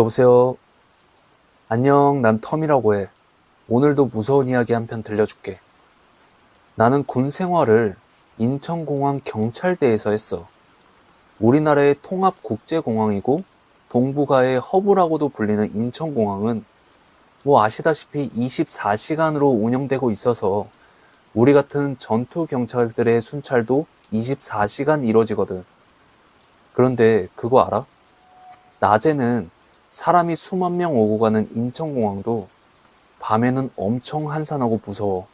여보세요. 안녕, 난 텀이라고 해. 오늘도 무서운 이야기 한 편 들려줄게. 나는 군 생활을 인천공항 경찰대에서 했어. 우리나라의 통합국제공항이고 동북아의 허브라고도 불리는 인천공항은 뭐 아시다시피 24시간으로 운영되고 있어서 우리 같은 전투 경찰들의 순찰도 24시간 이루어지거든. 그런데 그거 알아? 낮에는 사람이 수만 명 오고 가는 인천공항도 밤에는 엄청 한산하고 무서워.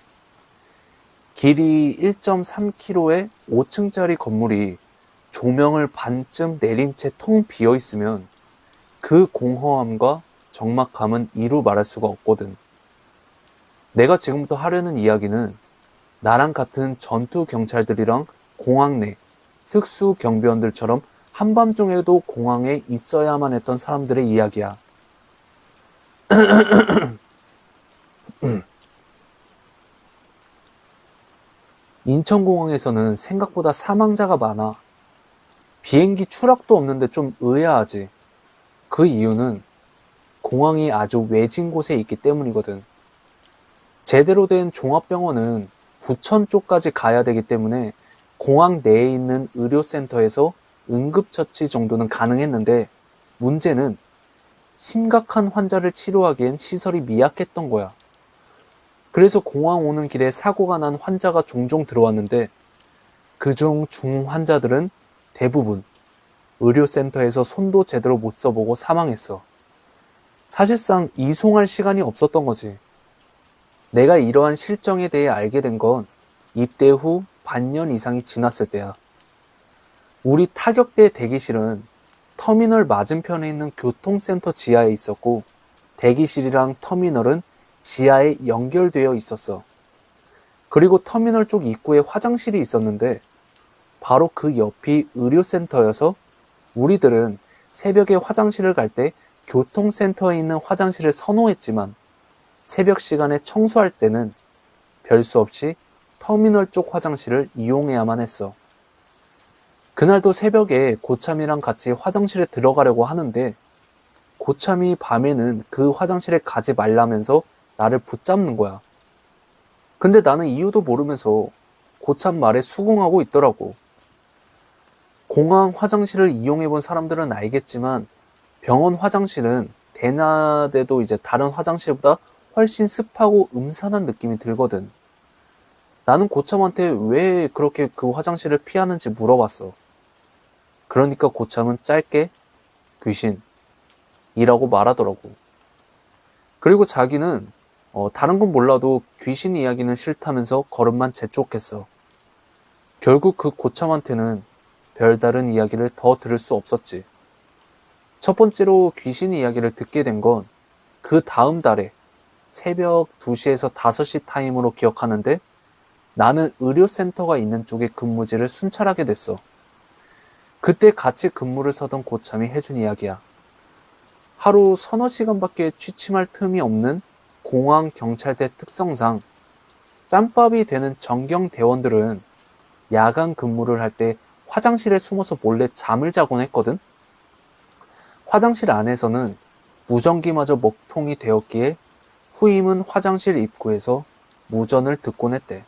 길이 1.3km의 5층짜리 건물이 조명을 반쯤 내린 채 텅 비어 있으면 그 공허함과 적막함은 이루 말할 수가 없거든. 내가 지금부터 하려는 이야기는 나랑 같은 전투 경찰들이랑 공항 내 특수 경비원들처럼 한밤중에도 공항에 있어야만 했던 사람들의 이야기야. 인천공항에서는 생각보다 사망자가 많아. 비행기 추락도 없는데 좀 의아하지. 그 이유는 공항이 아주 외진 곳에 있기 때문이거든. 제대로 된 종합병원은 부천 쪽까지 가야 되기 때문에 공항 내에 있는 의료센터에서 응급처치 정도는 가능했는데 문제는 심각한 환자를 치료하기엔 시설이 미약했던 거야. 그래서 공항 오는 길에 사고가 난 환자가 종종 들어왔는데 그중 중환자들은 대부분 의료센터에서 손도 제대로 못 써보고 사망했어. 사실상 이송할 시간이 없었던 거지. 내가 이러한 실정에 대해 알게 된 건 입대 후 반년 이상이 지났을 때야. 우리 타격대 대기실은 터미널 맞은편에 있는 교통센터 지하에 있었고 대기실이랑 터미널은 지하에 연결되어 있었어. 그리고 터미널 쪽 입구에 화장실이 있었는데 바로 그 옆이 의료센터여서 우리들은 새벽에 화장실을 갈 때 교통센터에 있는 화장실을 선호했지만 새벽 시간에 청소할 때는 별 수 없이 터미널 쪽 화장실을 이용해야만 했어. 그날도 새벽에 고참이랑 같이 화장실에 들어가려고 하는데 고참이 밤에는 그 화장실에 가지 말라면서 나를 붙잡는 거야. 근데 나는 이유도 모르면서 고참 말에 수긍하고 있더라고. 공항 화장실을 이용해본 사람들은 알겠지만 병원 화장실은 대낮에도 이제 다른 화장실보다 훨씬 습하고 음산한 느낌이 들거든. 나는 고참한테 왜 그렇게 그 화장실을 피하는지 물어봤어. 그러니까 고참은 짧게 귀신이라고 말하더라고. 그리고 자기는 다른 건 몰라도 귀신 이야기는 싫다면서 걸음만 재촉했어. 결국 그 고참한테는 별다른 이야기를 더 들을 수 없었지. 첫 번째로 귀신 이야기를 듣게 된 건 그 다음 달에 새벽 2시에서 5시 타임으로 기억하는데 나는 의료센터가 있는 쪽에 근무지를 순찰하게 됐어. 그때 같이 근무를 서던 고참이 해준 이야기야. 하루 서너 시간밖에 취침할 틈이 없는 공항 경찰대 특성상 짬밥이 되는 정경 대원들은 야간 근무를 할 때 화장실에 숨어서 몰래 잠을 자곤 했거든. 화장실 안에서는 무전기마저 먹통이 되었기에 후임은 화장실 입구에서 무전을 듣곤 했대.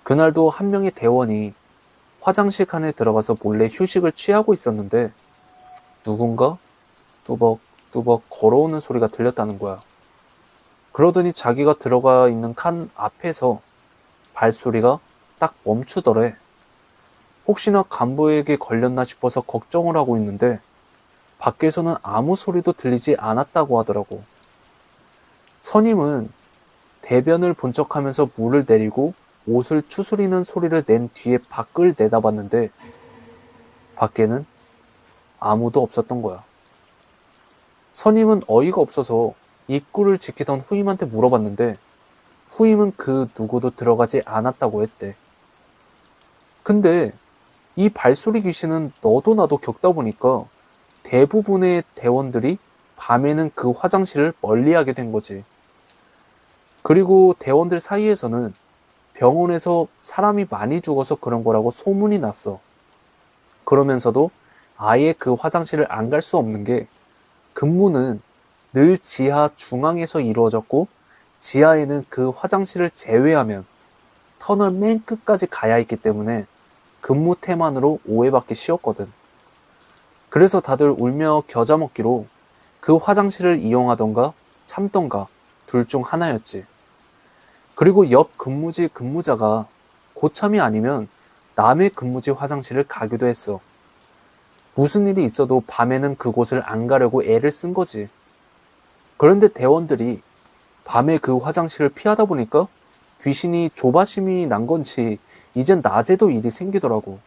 그날도 한 명의 대원이 화장실 칸에 들어가서 몰래 휴식을 취하고 있었는데 누군가 뚜벅뚜벅 걸어오는 소리가 들렸다는 거야. 그러더니 자기가 들어가 있는 칸 앞에서 발소리가 딱 멈추더래. 혹시나 간부에게 걸렸나 싶어서 걱정을 하고 있는데 밖에서는 아무 소리도 들리지 않았다고 하더라고. 선임은 대변을 본 척하면서 물을 내리고 옷을 추스리는 소리를 낸 뒤에 밖을 내다봤는데 밖에는 아무도 없었던 거야. 선임은 어이가 없어서 입구를 지키던 후임한테 물어봤는데 후임은 그 누구도 들어가지 않았다고 했대. 근데 이 발소리 귀신은 너도 나도 겪다 보니까 대부분의 대원들이 밤에는 그 화장실을 멀리하게 된 거지. 그리고 대원들 사이에서는 병원에서 사람이 많이 죽어서 그런 거라고 소문이 났어. 그러면서도 아예 그 화장실을 안 갈 수 없는 게 그 근무는 늘 지하 중앙에서 이루어졌고 지하에는 그 화장실을 제외하면 터널 맨 끝까지 가야 했기 때문에 근무 태만으로 오해받기 쉬웠거든. 그래서 다들 울며 겨자 먹기로 그 화장실을 이용하던가 참던가 둘 중 하나였지. 그리고 옆 근무지 근무자가 고참이 아니면 남의 근무지 화장실을 가기도 했어. 무슨 일이 있어도 밤에는 그곳을 안 가려고 애를 쓴 거지. 그런데 대원들이 밤에 그 화장실을 피하다 보니까 귀신이 조바심이 난 건지 이젠 낮에도 일이 생기더라고.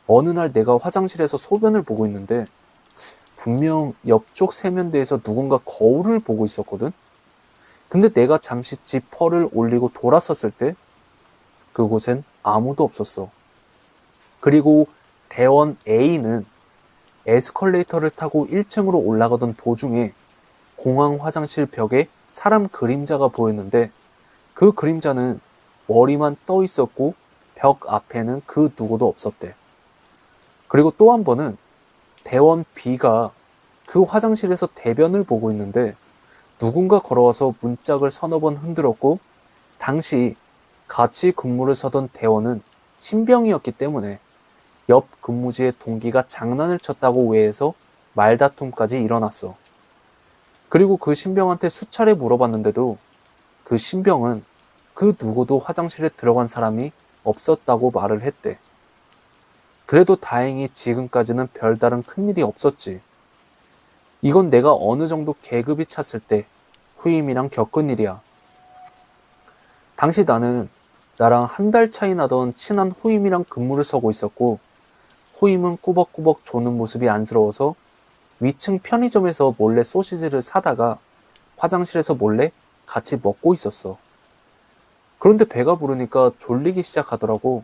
어느 날 내가 화장실에서 소변을 보고 있는데 분명 옆쪽 세면대에서 누군가 거울을 보고 있었거든? 근데 내가 잠시 지퍼를 올리고 돌아섰을 때 그곳엔 아무도 없었어. 그리고 대원 A는 에스컬레이터를 타고 1층으로 올라가던 도중에 공항 화장실 벽에 사람 그림자가 보였는데 그 그림자는 머리만 떠 있었고 벽 앞에는 그 누구도 없었대. 그리고 또 한 번은 대원 B가 그 화장실에서 대변을 보고 있는데 누군가 걸어와서 문짝을 서너 번 흔들었고 당시 같이 근무를 서던 대원은 신병이었기 때문에 옆 근무지의 동기가 장난을 쳤다고 오해해서 말다툼까지 일어났어. 그리고 그 신병한테 수차례 물어봤는데도 그 신병은 그 누구도 화장실에 들어간 사람이 없었다고 말을 했대. 그래도 다행히 지금까지는 별다른 큰일이 없었지. 이건 내가 어느 정도 계급이 찼을 때 후임이랑 겪은 일이야. 당시 나는 나랑 한 달 차이 나던 친한 후임이랑 근무를 서고 있었고 후임은 꾸벅꾸벅 조는 모습이 안쓰러워서 위층 편의점에서 몰래 소시지를 사다가 화장실에서 몰래 같이 먹고 있었어. 그런데 배가 부르니까 졸리기 시작하더라고.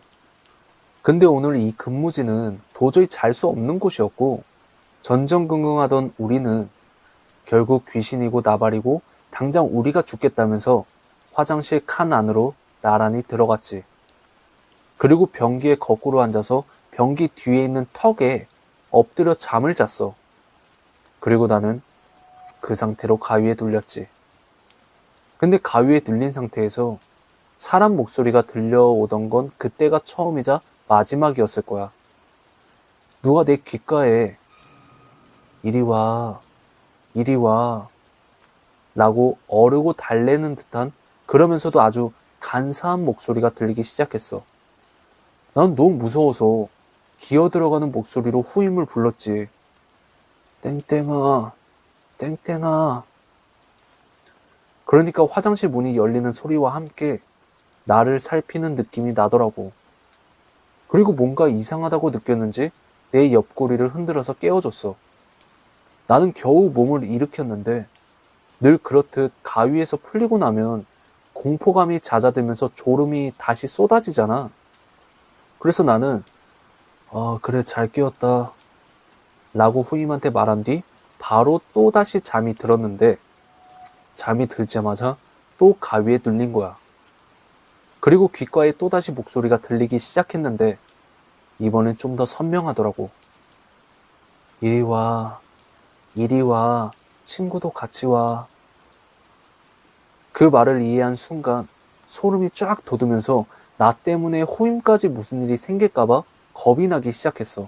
근데 오늘 이 근무지는 도저히 잘 수 없는 곳이었고 전전긍긍하던 우리는 결국 귀신이고 나발이고 당장 우리가 죽겠다면서 화장실 칸 안으로 나란히 들어갔지. 그리고 변기에 거꾸로 앉아서 변기 뒤에 있는 턱에 엎드려 잠을 잤어. 그리고 나는 그 상태로 가위에 눌렸지. 근데 가위에 눌린 상태에서 사람 목소리가 들려오던 건 그때가 처음이자 마지막이었을 거야. 누가 내 귓가에 이리 와, 이리 와 라고 어르고 달래는 듯한 그러면서도 아주 간사한 목소리가 들리기 시작했어. 난 너무 무서워서 기어 들어가는 목소리로 후임을 불렀지. 땡땡아, 땡땡아. 그러니까 화장실 문이 열리는 소리와 함께 나를 살피는 느낌이 나더라고. 그리고 뭔가 이상하다고 느꼈는지 내 옆구리를 흔들어서 깨워줬어. 나는 겨우 몸을 일으켰는데 늘 그렇듯 가위에서 풀리고 나면 공포감이 잦아들면서 졸음이 다시 쏟아지잖아. 그래서 나는 그래 잘 깨웠다 라고 후임한테 말한 뒤 바로 또다시 잠이 들었는데 잠이 들자마자 또 가위에 눌린 거야. 그리고 귓가에 또다시 목소리가 들리기 시작했는데 이번엔 좀 더 선명하더라고. 이리 와, 이리 와, 친구도 같이 와. 그 말을 이해한 순간 소름이 쫙 돋으면서 나 때문에 후임까지 무슨 일이 생길까봐 겁이 나기 시작했어.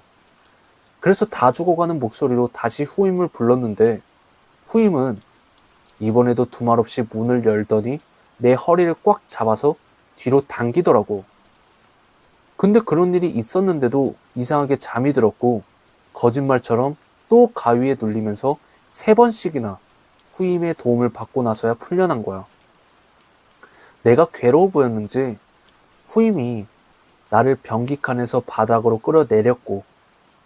그래서 다 죽어가는 목소리로 다시 후임을 불렀는데 후임은 이번에도 두말 없이 문을 열더니 내 허리를 꽉 잡아서 뒤로 당기더라고. 근데 그런 일이 있었는데도 이상하게 잠이 들었고 거짓말처럼 또 가위에 눌리면서 3번씩이나 후임의 도움을 받고 나서야 풀려난 거야. 내가 괴로워 보였는지 후임이 나를 변기칸에서 바닥으로 끌어내렸고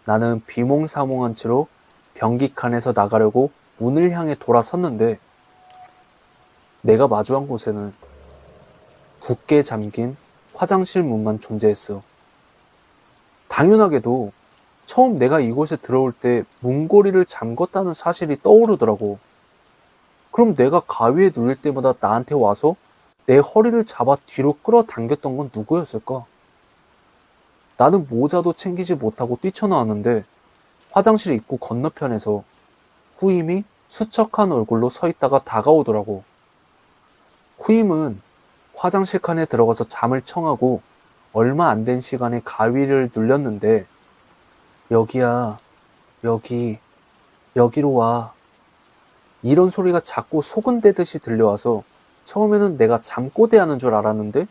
나는 비몽사몽한 채로 변기칸에서 나가려고 문을 향해 돌아섰는데 내가 마주한 곳에는 굳게 잠긴 화장실 문만 존재했어. 당연하게도 처음 내가 이곳에 들어올 때 문고리를 잠궜다는 사실이 떠오르더라고. 그럼 내가 가위에 눌릴 때마다 나한테 와서 내 허리를 잡아 뒤로 끌어당겼던 건 누구였을까? 나는 모자도 챙기지 못하고 뛰쳐나왔는데 화장실 입구 건너편에서 후임이 수척한 얼굴로 서 있다가 다가오더라고. 후임은 화장실 칸에 들어가서 잠을 청하고 얼마 안 된 시간에 가위를 눌렸는데 여기야, 여기, 여기로 와. 이런 소리가 자꾸 소근대듯이 들려와서 처음에는 내가 잠꼬대하는 줄 알았는데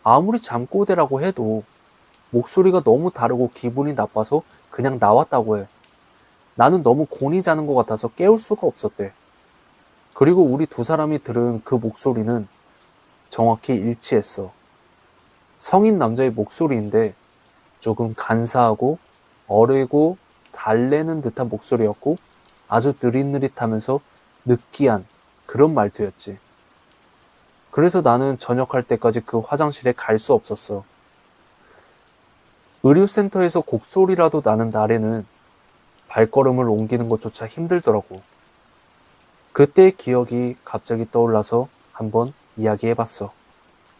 아무리 잠꼬대라고 해도 목소리가 너무 다르고 기분이 나빠서 그냥 나왔다고 해. 나는 너무 곤히 자는 것 같아서 깨울 수가 없었대. 그리고 우리 두 사람이 들은 그 목소리는 정확히 일치했어. 성인 남자의 목소리인데 조금 간사하고 어리고 달래는 듯한 목소리였고 아주 느릿느릿하면서 느끼한 그런 말투였지. 그래서 나는 전역할 때까지 그 화장실에 갈 수 없었어. 의료센터에서 곡소리라도 나는 날에는 발걸음을 옮기는 것조차 힘들더라고. 그때의 기억이 갑자기 떠올라서 한번 이야기해봤어.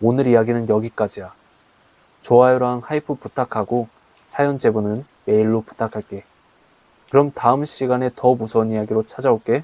오늘 이야기는 여기까지야. 좋아요랑 하이프 부탁하고 사연 제보는 메일로 부탁할게. 그럼 다음 시간에 더 무서운 이야기로 찾아올게.